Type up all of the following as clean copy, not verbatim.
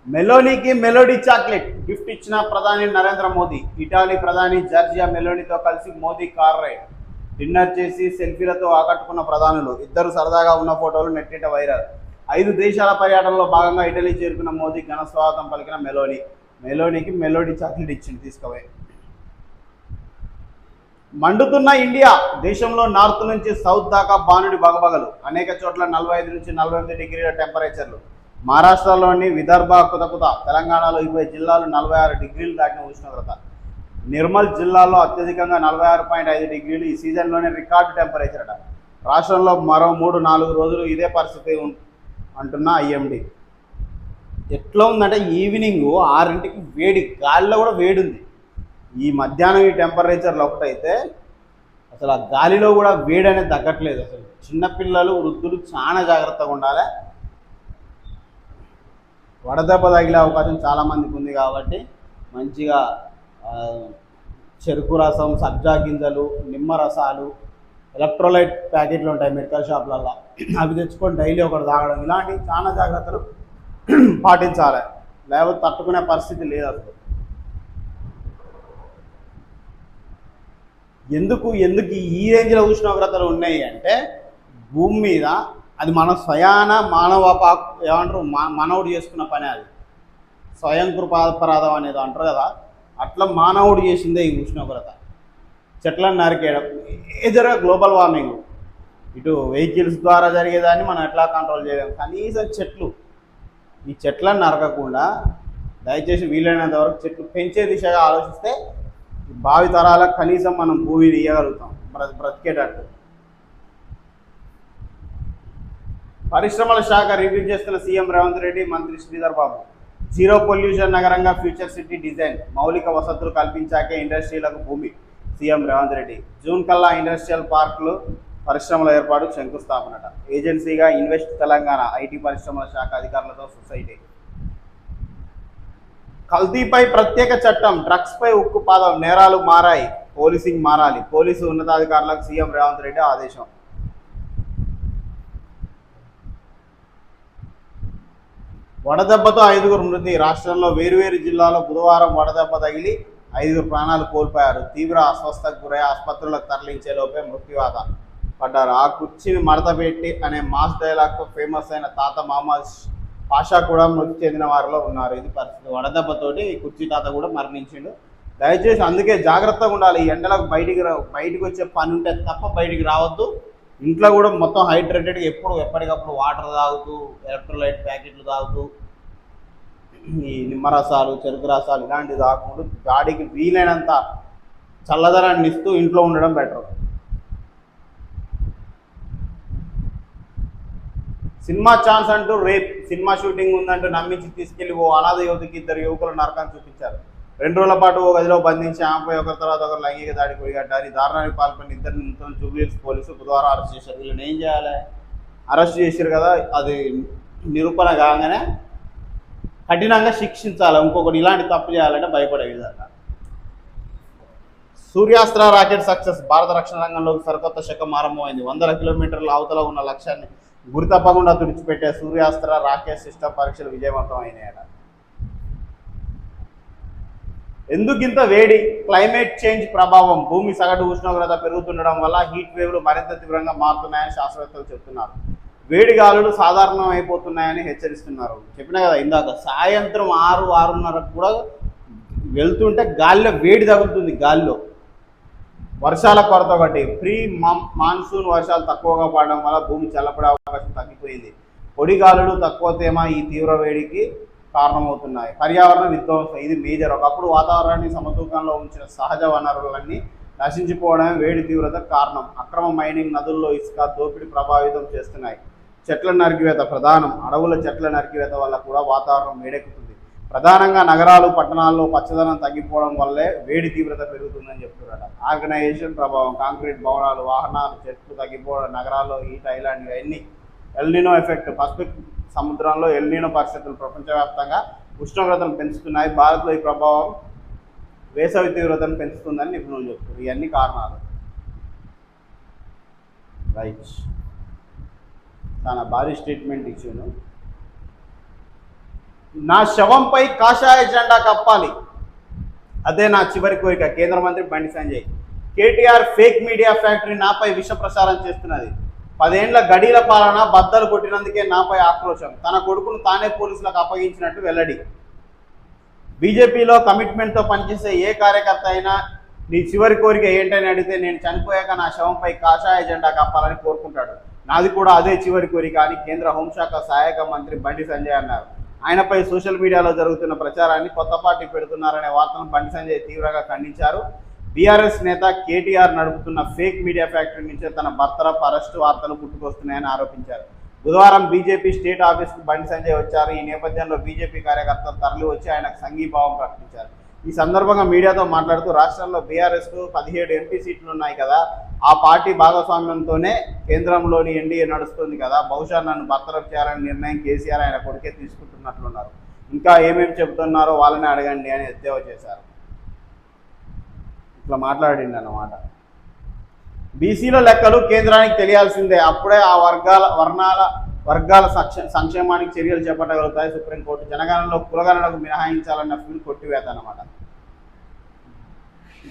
మెలోనీకి melody chocolate gift ఇచ్చిన ప్రధాని Narendra Modi. Italy ప్రధాని జార్జియా మెలోనీతో కలిసి మోదీ కార్ రైడ్, డిన్నర్ చేసి సెల్ఫీలతో ఆకట్టుకున్న ప్రధానులు. ఇద్దరు సరదాగా ఉన్న ఫోటోలు నెట్టిట వైరల్. 5 దేశాల పర్యటనలో భాగంగా ఇటలీ చేరుకున్న మోదీ ఘన స్వాగతం పలికిన మెలోనీకి మెలోడీ చాక్లెట్ ఇచ్చింది తీసుకుపోయి. మండుతున్న ఇండియా. దేశంలో నార్త్ నుంచి సౌత్ దాకా బాణుడి బగబగలు. అనేక చోట్ల 45 నుంచి 48 డిగ్రీల టెంపరేచర్లు. మహారాష్ట్రలోని విదర్భ, కుతకుత, తెలంగాణలో 20 జిల్లాలు 46 డిగ్రీలు దాటిన ఉష్ణోగ్రత. నిర్మల్ జిల్లాలో అత్యధికంగా 46.5 డిగ్రీలు ఈ సీజన్లోనే రికార్డు టెంపరేచర్ అట. రాష్ట్రంలో మరో 3-4 రోజులు ఇదే పరిస్థితి అంటున్న ఐఎండీ. ఎట్లా ఉందంటే ఈవినింగ్ 6ంటికి వేడి, గాలిలో కూడా వేడి ఉంది. ఈ మధ్యాహ్నం ఈ టెంపరేచర్లు ఒకటైతే అసలు ఆ గాలిలో కూడా వేడి అనేది తగ్గట్లేదు. అసలు చిన్నపిల్లలు, వృద్ధులు చాలా జాగ్రత్తగా ఉండాలి. వడదెబ్బ తగిలే అవకాశం చాలామందికి ఉంది కాబట్టి మంచిగా చెరుకు రసం, సబ్జా గింజలు, నిమ్మ రసాలు, ఎలక్ట్రోలైట్ ప్యాకెట్లు ఉంటాయి మెడికల్ షాప్లలో, అవి తెచ్చుకొని డైలీ ఒకటి తాగడం, ఇలాంటివి చాలా జాగ్రత్తలు పాటించాలి. లేకపోతే తట్టుకునే పరిస్థితి లేదు అసలు. ఎందుకు ఈ రేంజ్లో ఉష్ణోగ్రతలు ఉన్నాయి అంటే భూమి మీద అది మన స్వయాన ఏమంటారు మానవుడు చేసుకున్న పని. అది స్వయం కృపాపరాధం అనేది అంటారు కదా, అట్లా మానవుడు చేసిందే ఈ ఉష్ణోగ్రత. చెట్లను నరికేయడం, మేజర్గా గ్లోబల్ వార్మింగ్. ఇటు వెహికల్స్ ద్వారా జరిగేదాన్ని మనం ఎట్లా కంట్రోల్ చేయలేం. కనీసం ఈ చెట్లను నరకకుండా దయచేసి వీలైనంత వరకు చెట్లు పెంచే దిశగా ఆలోచిస్తే భావి తరాలకు కనీసం మనం భూమిని ఇవ్వగలుగుతాం బ్రతికేటట్టు. పరిశ్రమల శాఖ రివ్యూ చేస్తున్న సీఎం రేవంత్ రెడ్డి, మంత్రి శ్రీధర్ బాబు. జీరో పొల్యూషన్ నగరంగా ఫ్యూచర్ సిటీ డిజైన్, మౌలిక వసతులు కల్పించాకే ఇండస్ట్రీలకు భూమి. సీఎం రేవంత్ రెడ్డి. జూన్ కల్లా ఇండస్ట్రియల్ పార్కులు, పరిశ్రమల ఏర్పాటు శంకుస్థాపనట. ఏజెన్సీగా ఇన్వెస్ట్ తెలంగాణ. ఐటీ పరిశ్రమల శాఖ అధికారులతో సొసైటీ. కల్తీపై ప్రత్యేక చట్టం, డ్రగ్స్పై ఉక్కు పాదం. నేరాలు మారాయి, పోలీసింగ్ మారాలి. పోలీసు ఉన్నతాధికారులకు సీఎం రేవంత్ రెడ్డి ఆదేశం. వడదెబ్బతో 5గురు మృతి. రాష్ట్రంలో వేరువేరు జిల్లాలో బుధవారం వడదెబ్బ తగిలి 5గురు ప్రాణాలు కోల్పోయారు. తీవ్ర అస్వస్థకు గురై ఆసుపత్రులకు తరలించే లోపే మృత్యువాత పడ్డారు. ఆ కుర్చీని మడతపెట్టి అనే మాస్ డైలాగ్తో ఫేమస్ అయిన తాత మహమ్మద్ పాషా కూడా మృతి చెందిన వారిలో ఉన్నారు. ఇది పరిస్థితి. వడదెబ్బతోటి ఈ కుర్చీ తాత కూడా మరణించిండు. దయచేసి అందుకే జాగ్రత్తగా ఉండాలి. ఈ ఎండలకు బయటికి వచ్చే పని ఉంటే తప్ప బయటికి రావద్దు. ఇంట్లో కూడా మొత్తం హైడ్రేటెడ్గా ఎప్పటికప్పుడు వాటర్ తాగుతూ, ఎలక్ట్రోలైట్ ప్యాకెట్లు తాగుతూ, ఈ నిమ్మరసాలు, చెరుకు రసాలు ఇలాంటివి తాగకుండా బాడీకి వీలైనంత చల్లదనాన్ని ఇస్తూ ఇంట్లో ఉండడం బెటర్. సినిమా ఛాన్స్ అంటూ రేప్, సినిమా షూటింగ్ ఉందంటూ నమ్మించి తీసుకెళ్లి ఓ అనాథ యువతికి 2 యువకుల నరకాన్ని చూపించారు. 2 రోజుల పాటు ఓ గదిలో బంధించి ఆమెపై ఒకరి తర్వాత ఒకరు లైంగిక దాడికి ఒడిగట్టారు. ఈ దారుణానికి పాల్పడిన 2 నిందితులను జూబ్లీహిల్స్ పోలీసులు బుధవారం అరెస్ట్ చేశారు. వీళ్ళని ఏం చేయాలి? అరెస్ట్ చేశారు కదా, అది నిరూపణ కాగానే కఠినంగా శిక్షించాలి. ఇంకొకటి ఇలాంటి తప్పు చేయాలంటే భయపడే విధంగా. Suryastra rocket success. భారత రక్షణ రంగంలోకి సరికొత్త శకం ఆరంభమైంది. 100 కిలోమీటర్ల అవతల ఉన్న లక్ష్యాన్ని గురి తప్పకుండా తుడిచిపెట్టే సూర్యాస్త్ర రాకెట్ సిస్టమ్ పరీక్షలు విజయవంతం అయినాయట. ఎందుకింత వేడి? క్లైమేట్ చేంజ్ ప్రభావం. భూమి సగటు ఉష్ణోగ్రత పెరుగుతుండడం వల్ల హీట్ వేవ్లు మరింత తీవ్రంగా మారుతున్నాయని శాస్త్రవేత్తలు చెప్తున్నారు. వేడి గాలులు సాధారణం అయిపోతున్నాయని హెచ్చరిస్తున్నారు. చెప్పినా కదా ఇందాక, సాయంత్రం 6-6:30 కూడా వెళ్తుంటే గాలిలో వేడి తగులుతుంది. గాలిలో వర్షాల కొరత ఒకటి. ప్రీ మాన్సూన్ వర్షాలు తక్కువగా పడడం వల్ల భూమి చల్లబడే అవకాశం తగ్గిపోయింది. పొడి గాలులు, తక్కువ తేమ ఈ తీవ్ర వేడికి కారణమవుతున్నాయి. పర్యావరణ విధ్వంసం ఇది మేజర్. ఒకప్పుడు వాతావరణాన్ని సమతూకంలో ఉంచిన సహజ వనరులన్నీ నశించిపోవడమే వేడి తీవ్రతకు కారణం. అక్రమ మైనింగ్, నదుల్లో ఇసుక దోపిడీ ప్రభావితం చేస్తున్నాయి. చెట్ల నరికివేత ప్రధానం. అడవుల చెట్ల నరికివేత వల్ల కూడా వాతావరణం వేడెక్కుతుంది. ప్రధానంగా నగరాలు, పట్టణాల్లో పచ్చదనం తగ్గిపోవడం వల్లే వేడి తీవ్రత పెరుగుతుందని చెప్తున్నారు. ఆర్గనైజేషన్ ప్రభావం. కాంక్రీట్ భవనాలు, వాహనాలు, చెట్లు తగ్గిపోవడం, నగరాల్లో హీట్ ఐలాండ్ ఇవన్నీ. El Niño effect. పసిఫిక్ సముద్రంలో ఎల్నినో పరిస్థితులు ప్రపంచవ్యాప్తంగా ఉష్ణోగ్రతను పెంచుతున్నాయి. భారత్లో ఈ ప్రభావం వేసవి తీవ్రతను పెంచుతుందని నిపుణులు చెప్తున్నారు. ఇవన్నీ కారణాలు. రైట్, చాలా భారీ స్టేట్మెంట్ ఇచ్చాను. నా శవంపై కాషాయ జెండా కప్పాలి, అదే నా చివరి కోరిక. కేంద్ర మంత్రి Bandi Sanjay. KTR fake media factory నాపై విష ప్రసారం చేస్తున్నది. 10 ఏళ్ల గడీల పాలన బద్దలు కొట్టినందుకే నాపై ఆక్రోశం. తన కొడుకును తానే పోలీసులకు అప్పగించినట్టు వెల్లడి. బీజేపీలో కమిట్మెంట్తో పనిచేసే ఏ కార్యకర్త అయినా నీ చివరి కోరిక ఏంటని అడిగితే నేను చనిపోయాక నా శవంపై కాషాయ జెండా కప్పాలని కోరుకుంటాడు. నాది కూడా అదే చివరి కోరిక అని కేంద్ర హోంశాఖ సహాయక మంత్రి బండి సంజయ్ అన్నారు. ఆయనపై సోషల్ మీడియాలో జరుగుతున్న ప్రచారాన్ని కొత్త పార్టీ పెడుతున్నారనే వార్తను బండి సంజయ్ తీవ్రంగా ఖండించారు. బీఆర్ఎస్ నేత కేటీఆర్ నడుపుతున్న ఫేక్ మీడియా ఫ్యాక్టరీ నుంచే తన బర్తరఫ్ అరెస్టు వార్తలు పుట్టుకొస్తున్నాయని ఆరోపించారు. బుధవారం బీజేపీ స్టేట్ ఆఫీస్కు బండి సంజయ్ వచ్చారు. ఈ నేపథ్యంలో బీజేపీ కార్యకర్తలు తరలి వచ్చి ఆయనకు సంఘీభావం ప్రకటించారు. ఈ సందర్భంగా మీడియాతో మాట్లాడుతూ రాష్ట్రంలో బీఆర్ఎస్కు 17 ఎంపీ సీట్లు ఉన్నాయి కదా, ఆ పార్టీ భాగస్వామ్యంతోనే కేంద్రంలోని ఎన్డీఏ నడుస్తుంది కదా, బహుశా నన్ను బర్తరఫ్ చేయాలని నిర్ణయం కేసీఆర్ ఆయన కొడుకే తీసుకుంటున్నట్లున్నారు. ఇంకా ఏమేమి చెబుతున్నారో వాళ్ళని అడగండి అని ఎద్దేవా చేశారు. ఇట్లా మాట్లాడింది అన్నమాట. బీసీల లెక్కలు కేంద్రానికి తెలియాల్సిందే, అప్పుడే ఆ వర్గాల సంక్షేమానికి చర్యలు చేపట్టగలుగుతాయి సుప్రీంకోర్టు. జనగణనలో కులగణనకు మినహాయించాలన్న ఫీల్ కొట్టివేత అన్నమాట.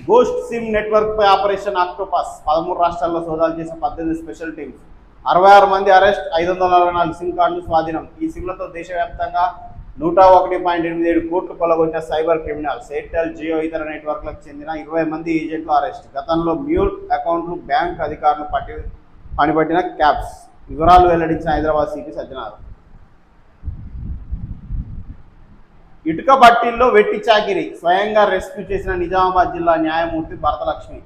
గోస్ట్ సిమ్ నెట్వర్క్ పై ఆపరేషన్ ఆక్టోపస్. 13 రాష్ట్రాల్లో సోదాలు చేసిన 18 స్పెషల్ టీమ్స్, 66 మంది అరెస్ట్, 544 సిమ్ కార్డులు స్వాధీనం. ఈ సిమ్లతో దేశవ్యాప్తంగా 101.87 కోట్లు కొల్లగొట్టిన సైబర్ క్రిమినల్స్. ఎయిర్టెల్, జియో ఇతర నెట్వర్క్లకు చెందిన 20 మంది ఏజెంట్లు అరెస్ట్. గతంలో మ్యూల్ అకౌంట్లు బ్యాంక్ అధికారులు పనిపట్టిన క్యాప్స్. వివరాలు వెల్లడించిన హైదరాబాద్ సిపి సజ్జనార్. ఇటుక బట్టీల్లో వెట్టి చాకిరి, స్వయంగా రెస్క్యూ చేసిన నిజామాబాద్ జిల్లా న్యాయమూర్తి భరతలక్ష్మి.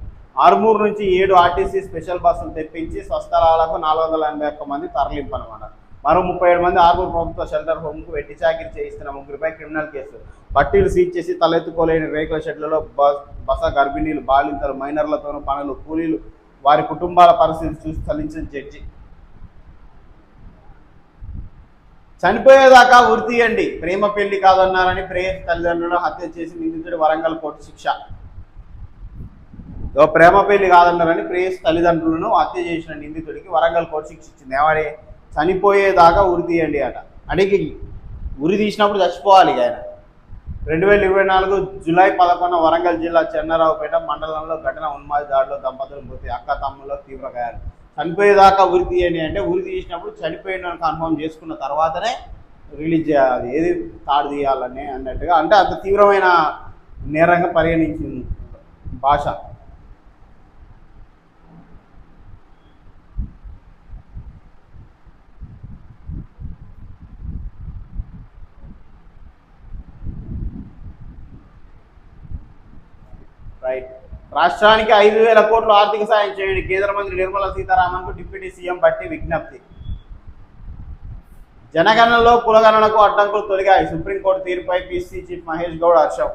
ఆర్మూరు నుంచి 7 ఆర్టీసీ స్పెషల్ బస్సులు తెప్పించి స్వస్థలాలకు 481 మంది తరలింపు అన్నమాట. మరో 37 మంది ఆర్మూరు ప్రభుత్వ షెల్టర్ హోమ్కు వెట్టి చాకిరి చేయిస్తున్న 3 క్రిమినల్ కేసు. బట్టీలు సీజ్ చేసి తలెత్తుకోలేని రేకుల షెడ్లలో బస గర్భిణీలు, బాలింతలు, మైనర్లతోనూ పనులు, కూలీలు, వారి కుటుంబాల పరిస్థితి చూసి చలించిన జడ్జి. చనిపోయేదాకా ఉరి తీయండి, ప్రేమ పెళ్లి కాదన్నారని ప్రేయసి తల్లిదండ్రులను హత్య చేసి నిందితుడి వరంగల్ కోర్టు శిక్ష. ప్రేమ పెళ్లి కాదన్నారని ప్రేయసి తల్లిదండ్రులను హత్య చేసిన నిందితుడికి వరంగల్ కోర్టు శిక్ష ఇచ్చింది. ఏమడి చనిపోయేదాకా ఉరి తీయండి అట. అడిగి ఉరి తీసినప్పుడు చచ్చిపోవాలి. ఆయన 2024 జూలై 11 వరంగల్ జిల్లా చెన్నారావుపేట మండలంలో ఘటన. ఉన్మాది దాడిలో దంపతులు మృతి, అక్క తమ్ముల్లో తీవ్ర గాయాలు. చనిపోయేదాకా ఉరి తీయండి అంటే ఉరి తీసినప్పుడు చనిపోయిన కన్ఫర్మ్ చేసుకున్న తర్వాతనే రిలీజ్ చేయాలి, ఏది తాడు తీయాలని అన్నట్టుగా. అంటే అంత తీవ్రమైన నేరంగా పరిగణించింది భాష. రైట్. రాష్ట్రానికి 5,000 కోట్లు ఆర్థిక సాయం చేయండి, కేంద్ర మంత్రి నిర్మలా సీతారామన్కు డిప్యూటీ సీఎం బట్టి విజ్ఞప్తి. జనగణనలో కులగణనకు అడ్డంకులు తొలగాయి. సుప్రీంకోర్టు తీర్పుపై పీసీ చీఫ్ మహేష్ గౌడ్ హర్షం.